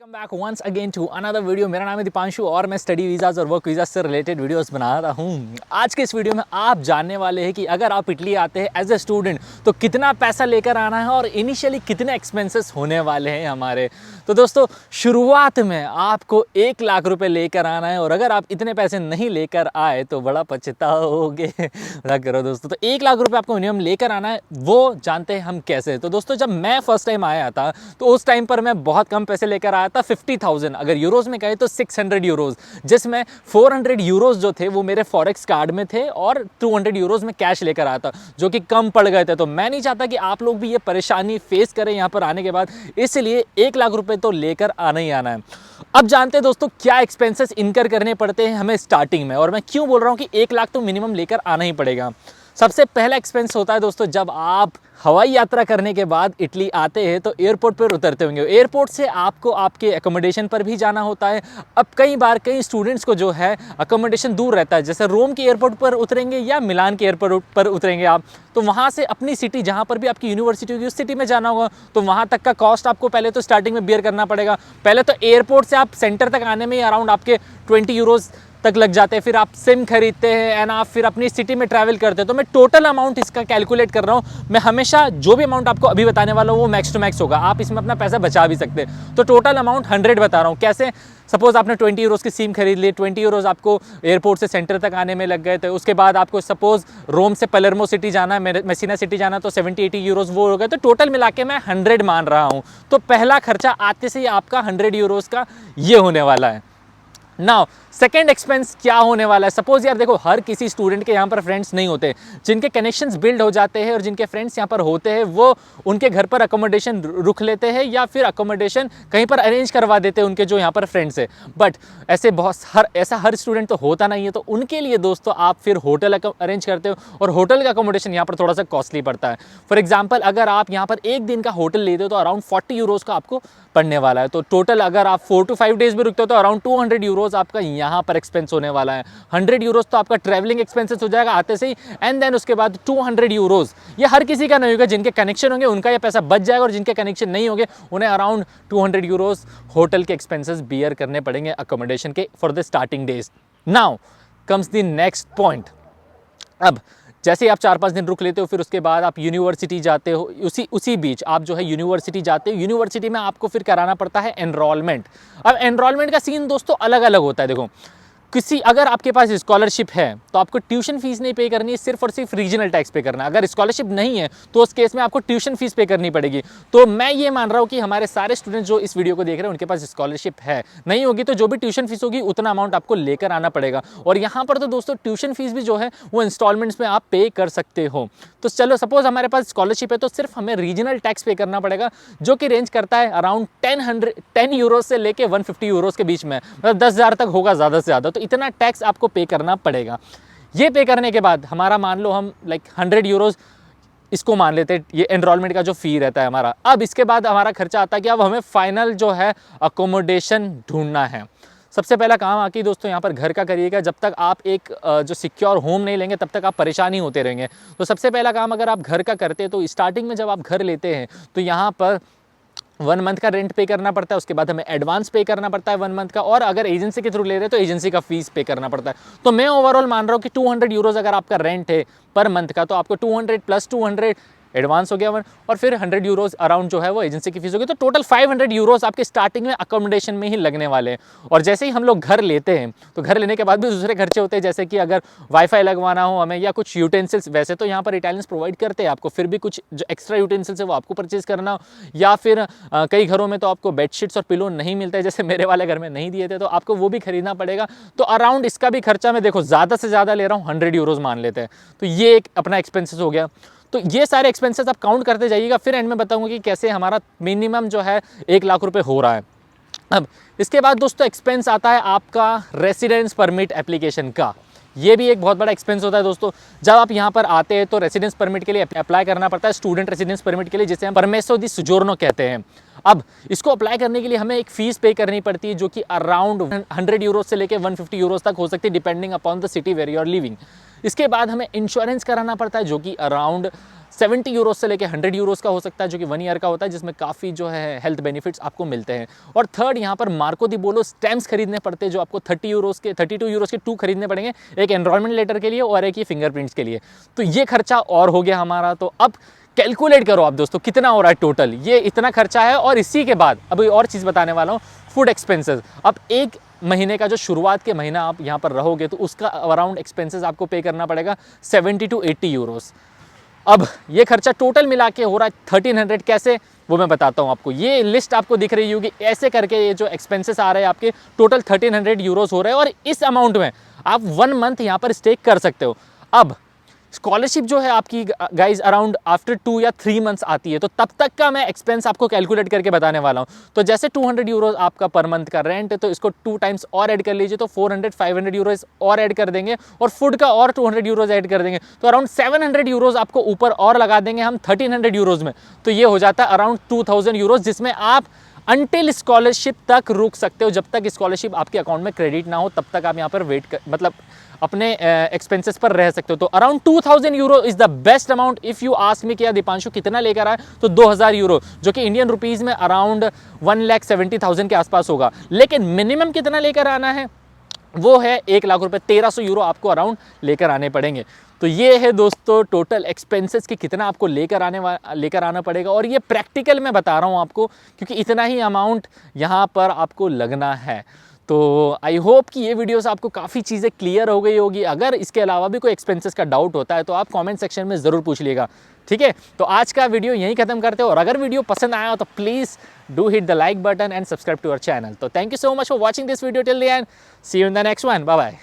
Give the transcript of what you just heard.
Welcome back once again to another video. मेरा नाम है दीपांशु और मैं स्टडी वीज़ाज़ और वर्क वीज़ा से रिलेटेड वीडियोस बना रहा हूँ। आज के इस वीडियो में आप जानने वाले हैं कि अगर आप इटली आते हैं एज ए स्टूडेंट तो कितना पैसा लेकर आना है और इनिशियली कितने एक्सपेंसेस होने वाले हैं हमारे। तो दोस्तों शुरुआत में आपको 1 लाख रुपये लेकर आना है और अगर आप इतने पैसे नहीं लेकर आए तो बड़ा पछताओगे। बड़ा करो दोस्तों। तो 1 लाख रुपये आपको मिनिमम लेकर आना है, वो जानते हैं हम कैसे। तो दोस्तों जब मैं फर्स्ट टाइम आया था तो उस टाइम पर मैं बहुत कम पैसे लेकर आया था, 50,000 अगर यूरोज में कहे तो 600 यूरोज, जिसमें 400 यूरोज जो थे वो मेरे फॉरेक्स कार्ड में थे और 200 यूरोज में कैश लेकर आया था, जो कि कम पड़ गए थे। तो मैं नहीं चाहता कि आप लोग भी ये परेशानी फेस करें यहाँ पर आने के बाद, इसलिए 1 लाख रुपए तो लेकर आना ही आना है। अब जानते हैं दोस्तों क्या एक्सपेंसेस इनकर करने पड़ते हैं हमें स्टार्टिंग में, और मैं क्यों बोल रहा हूँ कि 1 लाख तो मिनिमम लेकर आना ही पड़ेगा। सबसे पहला एक्सपेंस होता है दोस्तों, जब आप हवाई यात्रा करने के बाद इटली आते हैं तो एयरपोर्ट पर उतरते होंगे। एयरपोर्ट से आपको आपके एकोमोडेशन पर भी जाना होता है। अब कई बार कई स्टूडेंट्स को जो है एकोमोडेशन दूर रहता है, जैसे रोम के एयरपोर्ट पर उतरेंगे या मिलान के एयरपोर्ट पर उतरेंगे आप, तो वहाँ से अपनी सिटी जहाँ पर भी आपकी यूनिवर्सिटी होगी उस सिटी में जाना होगा, तो वहाँ तक का कॉस्ट आपको पहले तो स्टार्टिंग में बियर करना पड़ेगा। पहले तो एयरपोर्ट से आप सेंटर तक आने में अराउंड आपके 20 यूरोज तक लग जाते हैं, फिर आप सिम खरीदते हैं एंड आप फिर अपनी सिटी में ट्रैवल करते हैं। तो मैं टोटल अमाउंट इसका कैलकुलेट कर रहा हूँ। मैं हमेशा जो भी अमाउंट आपको अभी बताने वाला हूँ वो मैक्स टू मैक्स होगा, आप इसमें अपना पैसा बचा भी सकते हैं। तो टोटल अमाउंट 100 बता रहा हूँ। कैसे? सपोज आपने 20 यूरोज़ की सिम खरीद ली, 20 यूरोज़ आपको एयरपोर्ट से सेंटर तक आने में लग गए थे। उसके बाद आपको सपोज रोम से पलेर्मो सिटी जाना है, मेसिना सिटी जाना है, तो 70-80 यूरोज़ वो हो गए। तो टोटल मिला के मैं 100 मान रहा हूँ। तो पहला खर्चा आते से ही आपका 100 यूरोज़ का ये होने वाला है। नाउ सेकेंड एक्सपेंस क्या होने वाला है। सपोज यार देखो, हर किसी स्टूडेंट के यहाँ पर फ्रेंड्स नहीं होते, जिनके कनेक्शंस बिल्ड हो जाते हैं और जिनके फ्रेंड्स यहाँ पर होते हैं वो उनके घर पर अकोमोडेशन रुक लेते हैं या फिर अकोमोडेशन कहीं पर अरेंज करवा देते हैं उनके जो यहाँ पर फ्रेंड्स है। बट ऐसे ऐसा हर स्टूडेंट तो होता नहीं है, तो उनके लिए दोस्तों आप फिर होटल अरेंज करते हो और होटल का अकोमोडेशन यहाँ पर थोड़ा सा कॉस्टली पड़ता है। फॉर एग्जाम्पल अगर आप यहाँ पर 1 दिन का होटल लेते हो तो अराउंड 40 यूरोज़ का आपको पड़ने वाला है। तो टोटल अगर आप 4 to 5 डेज में रुकते हो तो अराउंड 200 यूरोज़ आपका यहाँ पर एक्सपेंस होने वाला है। 100 यूरोज़ तो आपका ट्रैवलिंग एक्सपेंसेस हो जाएगा आते से ही, एंड देन उसके बाद 200 यूरोज़ ये हर किसी का नहीं होगा, जिनके कनेक्शन होंगे उनका ये पैसा बच जाएगा और जिनके कनेक्शन नहीं होंगे उन्हें अराउंड 200 यूरोज़ होटल के एक्सपेंसेस बियर करने पड़ेंगे अकोमोडेशन के for the starting days. Now comes the next point. अब जैसे ही आप 4-5 दिन रुक लेते हो फिर उसके बाद आप यूनिवर्सिटी जाते हो, उसी बीच आप जो है यूनिवर्सिटी जाते हो। यूनिवर्सिटी में आपको फिर कराना पड़ता है एनरोलमेंट। अब एनरोलमेंट का सीन दोस्तों अलग अलग होता है। देखो, अगर आपके पास स्कॉलरशिप है तो आपको ट्यूशन फीस नहीं पे करनी है, सिर्फ और सिर्फ रीजनल टैक्स पे करना है। अगर स्कॉलरशिप नहीं है तो उस केस में आपको ट्यूशन फीस पे करनी पड़ेगी। तो मैं ये मान रहा हूँ कि हमारे सारे स्टूडेंट जो इस वीडियो को देख रहे हैं उनके पास स्कॉलरशिप है। नहीं होगी तो जो भी ट्यूशन फीस होगी उतना अमाउंट आपको लेकर आना पड़ेगा। और यहाँ पर तो दोस्तों ट्यूशन फीस भी जो है वो इंस्टॉलमेंट्स में आप पे कर सकते हो। तो चलो सपोज हमारे पास स्कॉलरशिप है तो सिर्फ हमें रीजनल टैक्स पे करना पड़ेगा, जो कि रेंज करता है अराउंड 10 यूरोज से लेके 150 यूरोज के बीच में, मतलब 10,000 तक होगा ज़्यादा से ज़्यादा। तो इतना टैक्स आपको पे करना पड़ेगा। ये पे करने के बाद हमारा मान लो हम 100 यूरोज इसको मान लेते हैं, ये एनरोलमेंट का जो फी रहता है हमारा। अब इसके बाद हमारा खर्चा आता है कि अब हमें फाइनल जो है अकोमोडेशन ढूंढना है। सबसे पहला काम आके दोस्तों यहाँ पर घर का करिएगा। जब तक आप एक जो सिक्योर होम नहीं लेंगे तब तक आप परेशानी होते रहेंगे। तो सबसे पहला काम अगर आप घर का करते हैं तो स्टार्टिंग में जब आप घर लेते हैं तो यहाँ पर 1 मंथ का रेंट पे करना पड़ता है। उसके बाद हमें एडवांस पे करना पड़ता है 1 मंथ का, और अगर एजेंसी के थ्रू ले रहे हैं तो एजेंसी का फीस पे करना पड़ता है। तो मैं ओवरऑल मान रहा हूँ कि 200 यूरोज़ अगर आपका रेंट है पर मंथ का तो आपको 200 प्लस 200 एडवांस हो गया 1, और फिर 100 यूरोज़ अराउंड जो है वो एजेंसी की फीस होगी। तो टोटल 500 यूरोज़ आपके स्टार्टिंग में अकोमोडेशन में ही लगने वाले हैं। और जैसे ही हम लोग घर लेते हैं तो घर लेने के बाद भी दूसरे खर्चे होते हैं, जैसे कि अगर वाईफाई लगवाना हो हमें या कुछ यूटेंसिल्स, वैसे तो यहाँ पर इटालियंस प्रोवाइड करते हैं आपको, फिर भी कुछ जो एक्स्ट्रा यूटेंसिल्स है वो आपको परचेज करना हो, या फिर कई घरों में तो आपको बेडशीट्स और पिलो नहीं मिलते हैं, जैसे मेरे वाले घर में नहीं दिए थे तो आपको वो भी खरीदना पड़ेगा। तो अराउंड इसका भी खर्चा मैं देखो ज़्यादा से ज़्यादा ले रहा हूँ, 100 यूरोज़ मान लेते हैं। तो ये एक अपना एक्सपेंसेस हो गया। तो ये सारे एक्सपेंसेस आप काउंट करते जाइएगा, फिर एंड में बताऊंगा कि कैसे हमारा मिनिमम जो है 1 लाख रुपए हो रहा है। अब इसके बाद दोस्तों एक्सपेंस आता है आपका रेसिडेंस परमिट एप्लीकेशन का। ये भी एक बहुत बड़ा एक्सपेंस होता है दोस्तों। जब आप यहाँ पर आते हैं तो रेसिडेंस परमिट के लिए अप्लाई करना पड़ता है, स्टूडेंट रेसिडेंस परमिट के लिए, जिसे हम परमेसो दी सोजोर्नो कहते हैं। अब इसको अप्लाई करने के लिए हमें एक फ़ीस पे करनी पड़ती है, जो कि अराउंड 100 यूरोज से लेकर 150 यूरोज तक हो सकती है, depending upon the city where you are living. इसके बाद हमें इंश्योरेंस कराना पड़ता है, जो कि अराउंड 70 यूरोज से लेकर 100 यूरोज का हो सकता है, जो कि 1 ईयर का होता है, जिसमें काफ़ी जो है हेल्थ बेनिफिट्स आपको मिलते हैं। और थर्ड, यहाँ पर मार्को दी बोलो स्टैम्प्स खरीदने पड़ते हैं, जो आपको 32 यूरोज के 2 खरीदने पड़ेंगे, एक एनरोलमेंट लेटर के लिए और एक ये फिंगरप्रिंट्स के लिए। तो ये खर्चा और हो गया हमारा। तो अब कैलकुलेट करो आप दोस्तों कितना हो रहा है टोटल, ये इतना खर्चा है। और इसी के बाद अभी और चीज़ बताने वाला हूँ, फूड एक्सपेंसेस। अब एक महीने का जो शुरुआत के महीना आप यहाँ पर रहोगे तो उसका अराउंड एक्सपेंसेस आपको पे करना पड़ेगा 70 to 80 यूरोस। अब ये खर्चा टोटल मिला के हो रहा है 1300। कैसे, वो मैं बताता हूँ आपको। ये लिस्ट आपको दिख रही होगी, ऐसे करके ये जो एक्सपेंसेस आ रहे हैं आपके टोटल 1300 यूरोस हो रहे हैं। और इस अमाउंट में आप 1 मंथ यहाँ पर स्टे कर सकते हो। अब स्कॉलरशिप जो है आपकी गाइज अराउंड आफ्टर 2 या 3 मंथ्स आती है, तो तब तक का मैं एक्सपेंस आपको कैलकुलेट करके बताने वाला हूँ। तो जैसे 200 यूरो आपका पर मंथ का रेंट है, तो इसको 2 टाइम्स और ऐड कर लीजिए, तो 400-500 यूरोज और ऐड कर देंगे, और फूड का और 200 यूरोज ऐड कर देंगे, तो अराउंड 700 यूरोज आपको ऊपर और लगा देंगे हम 1300 यूरोज में। तो ये हो जाता है अराउंड 2000 यूरोज, जिसमें आप अनटिल स्कॉलरशिप तक रुक सकते हो। जब तक स्कॉलरशिप आपके अकाउंट में क्रेडिट ना हो, तब तक आप यहाँ पर मतलब अपने एक्सपेंसेस पर रह सकते हो। तो around 2000 euro is the best amount. If you ask me कि यार दीपांशु कितना लेकर आए, तो 2000 यूरो, जो कि इंडियन रुपीस में अराउंड 1,70,000 के आसपास होगा। लेकिन मिनिमम कितना लेकर आना है, वो है 1 लाख रुपए, 1300 यूरो आपको अराउंड लेकर आने पड़ेंगे। तो ये है दोस्तों टोटल एक्सपेंसेस कि कितना आपको लेकर आना पड़ेगा। और ये प्रैक्टिकल मैं बता रहा हूँ आपको, क्योंकि इतना ही अमाउंट यहाँ पर आपको लगना है। तो आई होप कि ये वीडियो से आपको काफ़ी चीज़ें क्लियर हो गई होगी। अगर इसके अलावा भी कोई एक्सपेंसेस का डाउट होता है तो आप कमेंट सेक्शन में ज़रूर पूछ लीजिएगा, ठीक है। तो आज का वीडियो यहीं खत्म करते हो, और अगर वीडियो पसंद आया हो तो please do hit the like button and subscribe to our channel. तो thank you so much for watching this video till the end, see you in the next one, bye bye.